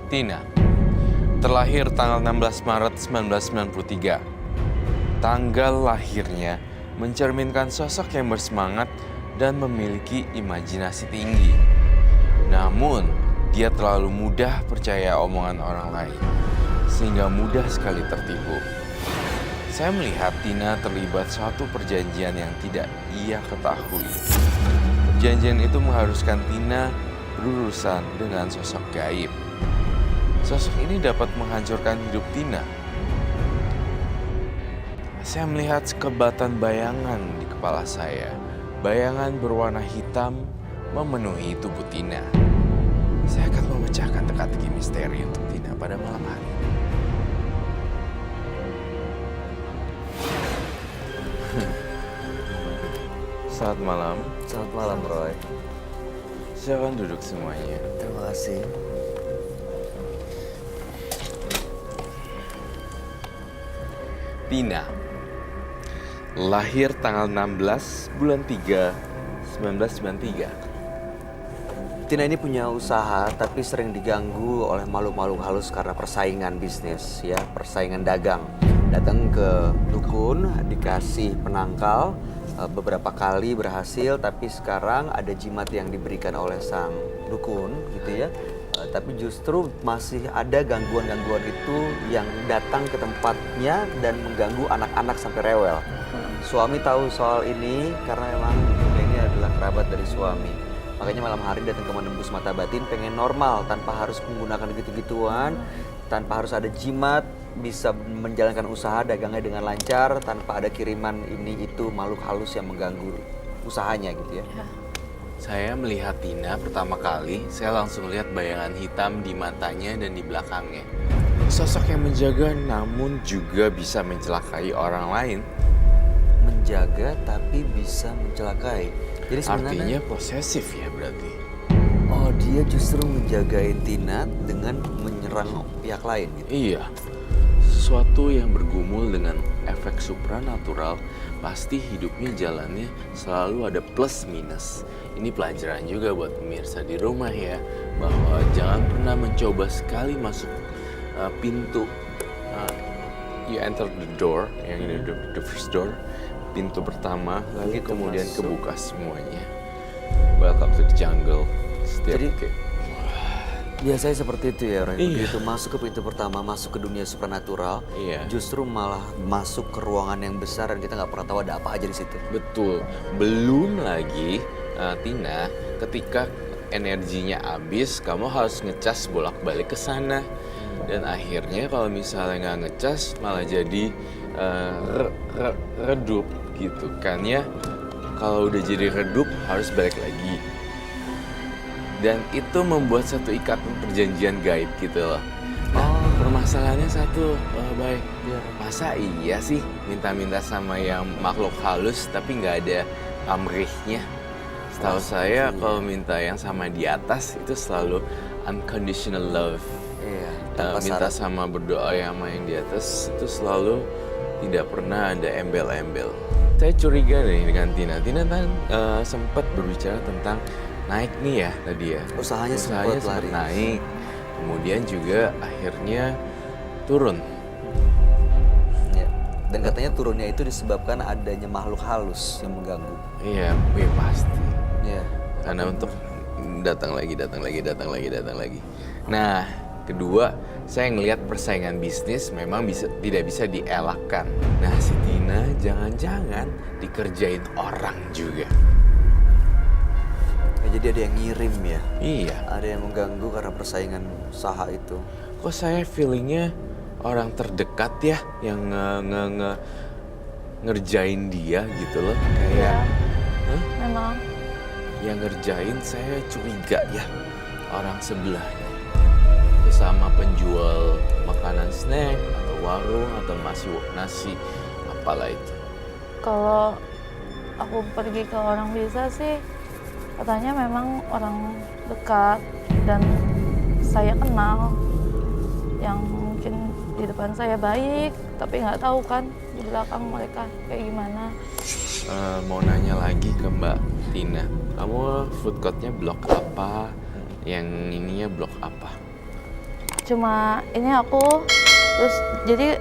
Tina, terlahir tanggal 16 Maret 1993. Tanggal lahirnya mencerminkan sosok yang bersemangat dan memiliki imajinasi tinggi. Namun, dia terlalu mudah percaya omongan orang lain, sehingga mudah sekali tertipu. Saya melihat Tina terlibat suatu perjanjian yang tidak ia ketahui. Perjanjian itu mengharuskan Tina berurusan dengan sosok gaib. Sosok ini dapat menghancurkan hidup Tina. Saya melihat sekebatan bayangan di kepala saya. Bayangan berwarna hitam memenuhi tubuh Tina. Saya akan memecahkan teka-teki misteri untuk Tina pada malam hari. Selamat malam. Selamat malam, Roy. Silakan duduk semuanya. Terima kasih. Tina, lahir tanggal 16 bulan 3, 1993. Tina ini punya usaha tapi sering diganggu oleh makhluk-makhluk halus karena persaingan bisnis, ya, persaingan dagang. Datang ke dukun, dikasih penangkal, beberapa kali berhasil, tapi sekarang ada jimat yang diberikan oleh sang dukun, gitu ya. Tapi justru masih ada gangguan-gangguan itu yang datang ke tempatnya dan mengganggu anak-anak sampai rewel. Suami tahu soal ini karena memang bunda ini adalah kerabat dari suami. Makanya malam hari datang ke menembus mata batin, pengen normal tanpa harus menggunakan gitu-gituan, tanpa harus ada jimat, bisa menjalankan usaha dagangnya dengan lancar, tanpa ada kiriman ini itu makhluk halus yang mengganggu usahanya gitu ya. Saya melihat Tina pertama kali, saya langsung lihat bayangan hitam di matanya dan di belakangnya. Sosok yang menjaga namun juga bisa mencelakai orang lain. Menjaga tapi bisa mencelakai. Jadi sebenarnya Artinya posesif ya berarti. oh, dia justru menjagain Tina dengan menyerang pihak lain gitu. Iya, sesuatu yang bergumul dengan efek supranatural, pasti hidupnya jalannya selalu ada plus minus. Ini pelajaran juga buat pemirsa di rumah ya, bahwa jangan pernah mencoba sekali masuk pintu. You enter the door, yang ini the first door, pintu pertama, lalu Begitu kemudian masuk. kebuka semuanya. Welcome to the jungle. Setiap Jadi, kayak, biasanya seperti itu ya, Roy. Iya. Begitu masuk ke pintu pertama, masuk ke dunia supranatural, Iya. justru malah masuk ke ruangan yang besar dan kita nggak pernah tahu ada apa aja di situ. Betul. Belum lagi Tina, ketika energinya habis, kamu harus ngecas bolak-balik ke sana. Dan akhirnya kalau misalnya nggak ngecas, malah jadi redup gitu kan ya. Kalau udah jadi redup, harus balik lagi. Dan itu membuat satu ikatan perjanjian gaib gitu loh. Nah, permasalahannya satu, baik. Masa iya sih minta-minta sama yang makhluk halus tapi nggak ada pamrihnya? Setahu saya kalau minta yang sama di atas itu selalu unconditional love. Iya, tanpa Minta syarat. sama berdoa yang sama yang di atas itu selalu tidak pernah ada embel-embel. Saya curiga nih dengan Tina. Tina kan sempat berbicara tentang naik nih ya tadi ya. Usahanya sempat lari. naik, kemudian juga akhirnya turun. Ya. Dan katanya turunnya itu disebabkan adanya makhluk halus yang mengganggu. Iya, pasti. Ya. Karena untuk datang lagi. Nah, kedua, saya ngelihat persaingan bisnis memang tidak bisa dielakkan. Nah, si Tina jangan-jangan dikerjain orang juga. Ya, jadi ada yang ngirim ya. Iya, Ada yang mengganggu karena persaingan usaha itu. kok saya feelingnya orang terdekat ya yang ngerjain dia gitu loh. Kayak, hah? Memang Yang ngerjain saya curiga ya orang sebelahnya. Sesama penjual makanan snack atau warung atau nasi apalah itu. kalau aku pergi ke orang bisa sih katanya memang orang dekat dan saya kenal yang mungkin di depan saya baik tapi nggak tahu kan di belakang mereka kayak gimana. Mau nanya lagi ke Mbak Tina, kamu food courtnya blok apa? Yang ininya blok apa? cuma ini aku terus jadi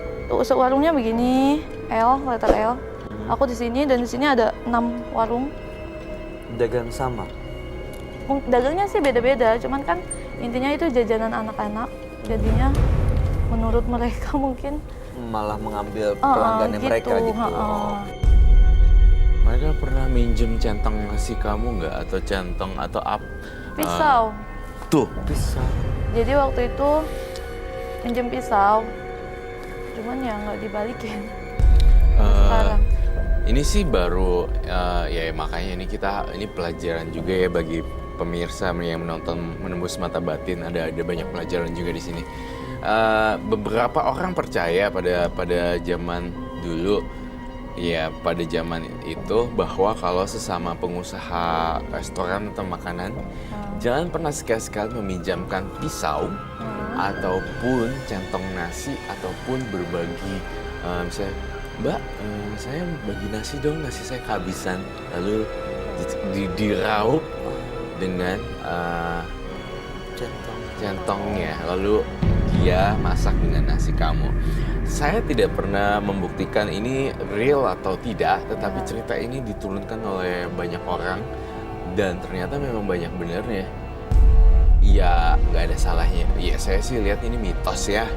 warungnya begini L, letter L. Aku di sini dan di sini ada 6 warung. Dagang sama. Dagangnya sih beda-beda, cuman kan intinya itu jajanan anak-anak. Jadinya menurut mereka mungkin Malah mengambil pelanggannya mereka gitu. Mereka pernah minjem centong nasi kamu nggak? Atau centong atau Pisau. Tuh. Bisa. Jadi waktu itu pinjem pisau, cuman ya nggak dibalikin. Sekarang. Ini sih baru ya makanya ini pelajaran juga ya bagi pemirsa yang menonton Menembus Mata Batin. Ada banyak pelajaran juga di sini. Beberapa orang percaya pada zaman dulu, ya pada zaman itu bahwa kalau sesama pengusaha restoran atau makanan, jangan pernah sekali-sekali meminjamkan pisau ataupun centong nasi ataupun berbagi misalnya, Mbak, saya bagi nasi dong, nasi saya kehabisan. Lalu diraup dengan centongnya, lalu dia masak dengan nasi kamu. Saya tidak pernah membuktikan ini real atau tidak, tetapi cerita ini diturunkan oleh banyak orang dan ternyata memang banyak benernya. Ya nggak ada salahnya. Ya saya sih lihat ini mitos ya.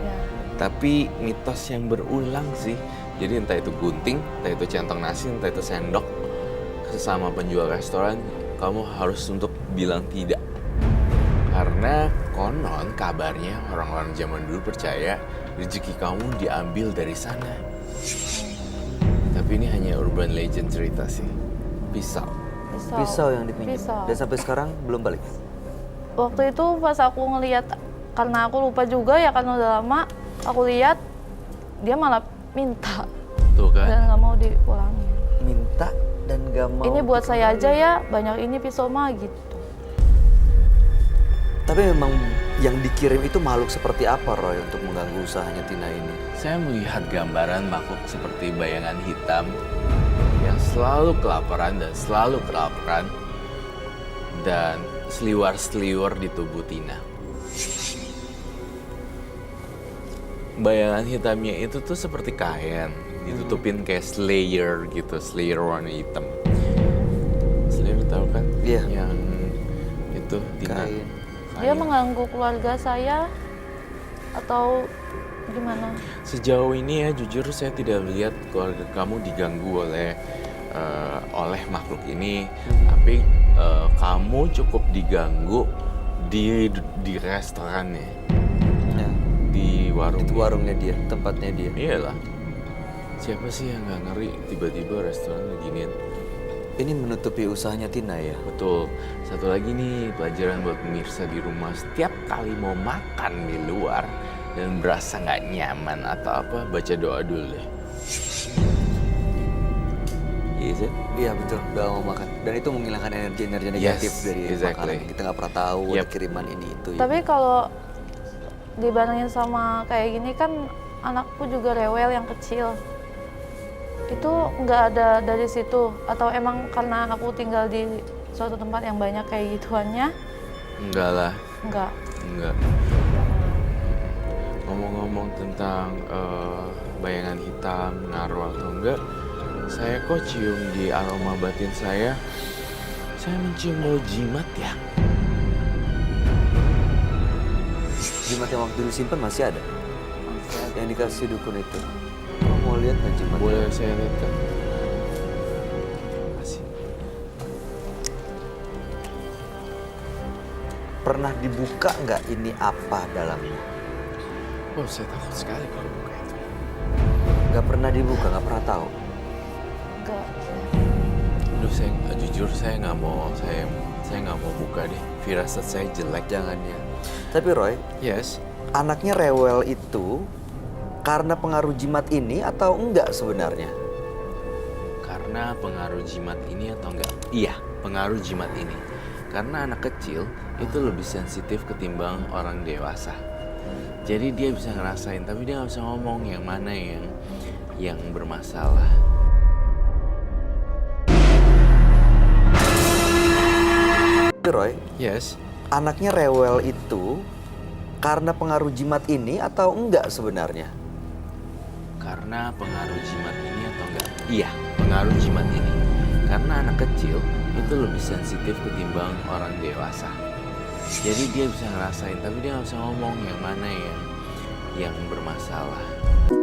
Tapi mitos yang berulang sih. Jadi entah itu gunting, entah itu centong nasi, entah itu sendok, sesama penjual restoran, kamu harus untuk bilang tidak. Karena konon kabarnya orang-orang zaman dulu percaya rezeki kamu diambil dari sana. Tapi ini hanya urban legend cerita sih. Pisau. Pisau yang dipinjam. Pisau. Dan sampai sekarang belum balik. Waktu itu pas aku ngelihat, karena aku lupa juga ya karena udah lama, aku lihat dia malah minta. Tuh kan? Dan nggak mau dipulangin. Minta dan gak mau. Ini buat saya aja ya, banyak ini pisau mah gitu. Tapi memang yang dikirim itu makhluk seperti apa, Roy, untuk mengganggu usahanya Tina ini? Saya melihat gambaran makhluk seperti bayangan hitam yang selalu kelaparan dan seliwar-seliwar di tubuh Tina. Bayangan hitamnya itu tuh seperti kain, ditutupin kayak slayer gitu, slayer warna hitam. Slayer tahu kan? Iya. Yang itu Tina. Kain. Dia mengganggu keluarga saya atau gimana? Sejauh ini ya jujur saya tidak melihat keluarga kamu diganggu oleh makhluk ini, tapi kamu cukup diganggu di restorannya, di warung. Itu warungnya dia, tempatnya dia. Iyalah. Siapa sih yang nggak ngeri tiba-tiba restoran beginian? Ini menutupi usahanya Tina ya? Betul. Satu lagi nih pelajaran buat pemirsa di rumah. Setiap kali mau makan di luar dan berasa nggak nyaman atau apa, baca doa dulu deh. Iya sih? Iya betul, doa mau makan. Dan itu menghilangkan energi-energi negatif dari exactly. makanan. Kita nggak pernah tahu ada kiriman ini itu. Tapi kalau dibandingin sama kayak gini kan anakku juga rewel yang kecil. Itu nggak ada dari situ atau emang karena aku tinggal di suatu tempat yang banyak kayak gituannya? Enggak lah. Enggak. Ngomong-ngomong tentang bayangan hitam ngaruh atau enggak, saya kok cium di aroma batin saya mencium bau jimat ya. Jimat yang waktu disimpan masih ada? Yang dikasih dukun itu. Kamu mau lihat nggak jimat? Boleh saya lihat kan? Masih. Pernah dibuka nggak ini apa dalamnya? Oh, saya takut sekali kalau buka itu. Nggak pernah dibuka, nggak pernah tahu. Enggak. Aduh, saya nggak mau buka deh. Firasat saya jelek. Jangan ya. Tapi Roy, Yes. anaknya rewel itu karena pengaruh jimat ini atau enggak sebenarnya? Karena pengaruh jimat ini atau enggak? Iya, pengaruh jimat ini. Karena anak kecil itu lebih sensitif ketimbang orang dewasa. Jadi dia bisa ngerasain, tapi dia nggak bisa ngomong yang mana yang bermasalah. Roy, Yes. anaknya rewel itu karena pengaruh jimat ini atau enggak sebenarnya? Karena pengaruh jimat ini atau enggak? Iya, pengaruh jimat ini. Karena anak kecil itu lebih sensitif ketimbang orang dewasa. Jadi dia bisa ngerasain, tapi dia nggak bisa ngomong yang mana yang bermasalah.